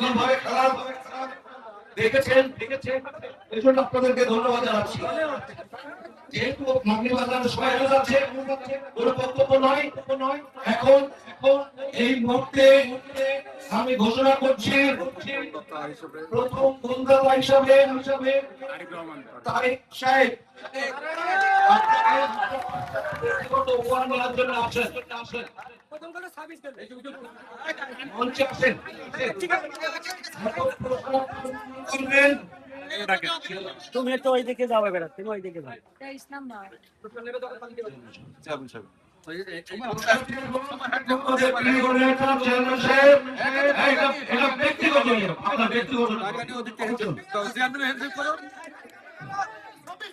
সুশৃঙ্খলভাবে খেলা দেখেছেন এই জন্য আপনাদেরকে ধন্যবাদ জানাচ্ছি। যেহেতু মাগরিব আজানের সময় হয়ে যাচ্ছে, কোনো বক্তব্য নয়। এখন এই মুহূর্তে আমি ঘোষণা করছি প্রথম গোলদাতা হিসাবে তারেক সাহেব উপহার নেওয়ার জন্য আসেন। মঞ্চে আসেন। তুমি একটু ওই দিকে যাবে বেড়া, তুমি ওই দিকে যাও।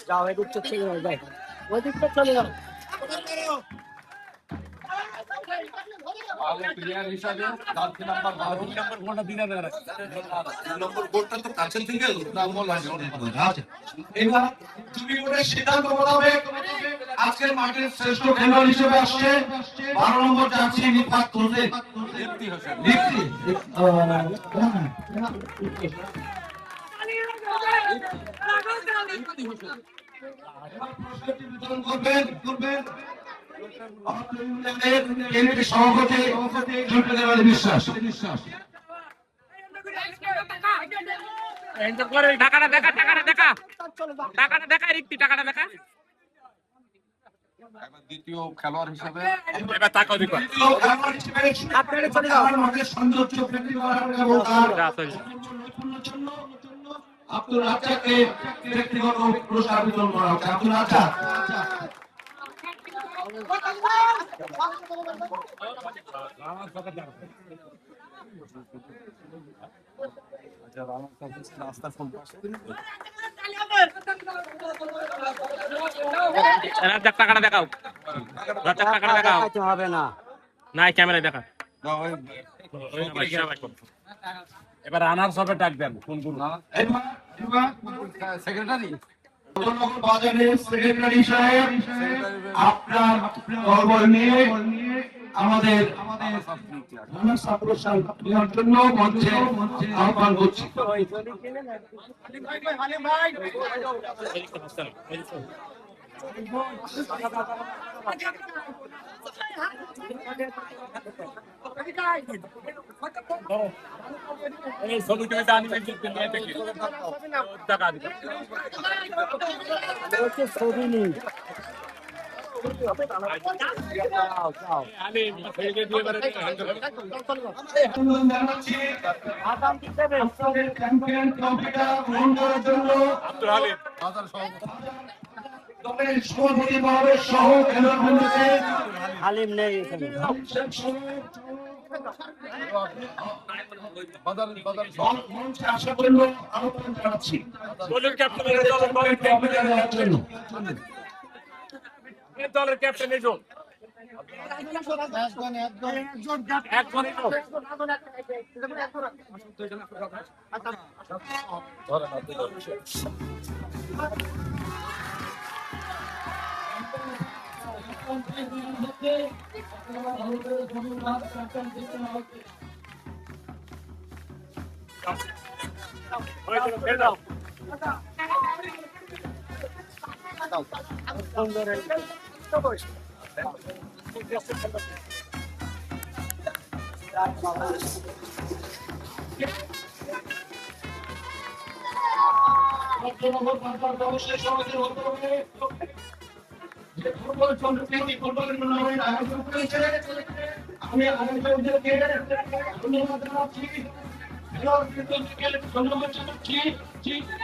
যাও এদিকটা চলে যাও, যাই ওই দিকটা চলে যাও। আজকের মাঠের শ্রেষ্ঠ খেলোয়াড় হিসেবে আসছে 12 নম্বর জার্সি রিফাত হোসেন। সভাপতি জুলফিকার বিশ্বাস। টাকাটা দেখা রিক্তি টাকাটা দেখা। দ্বিতীয় খেলোয়াড় হিসেবে আব্দুল রাজ্জাককে ব্যক্তিগত পুরস্কার বিতরণ করা হচ্ছে। আব্দুল রাজ্জাক টাকাটা দেখাও, টাকাটা দেখাও। হবে না, নাই ক্যামেরায় দেখা। এবার আনার সবে ডাক দেন ফোন করুন। সেক্রেটারি বাজারের সেক্রেটারি সাহেব আপনার খবর নিয়ে আমাদের জন্য মঞ্চে আহ্বান করছি। সভাপতি মহোদয় সহ খেলোয়াড় হালিম নেই এখানে। মঞ্চে আসার জন্য আহ্বান জানাচ্ছি। দলের ক্যাপ্টেন এসো, একজন এসো। আমি আয়োজকদেরকে ধন্যবাদ জানাচ্ছি।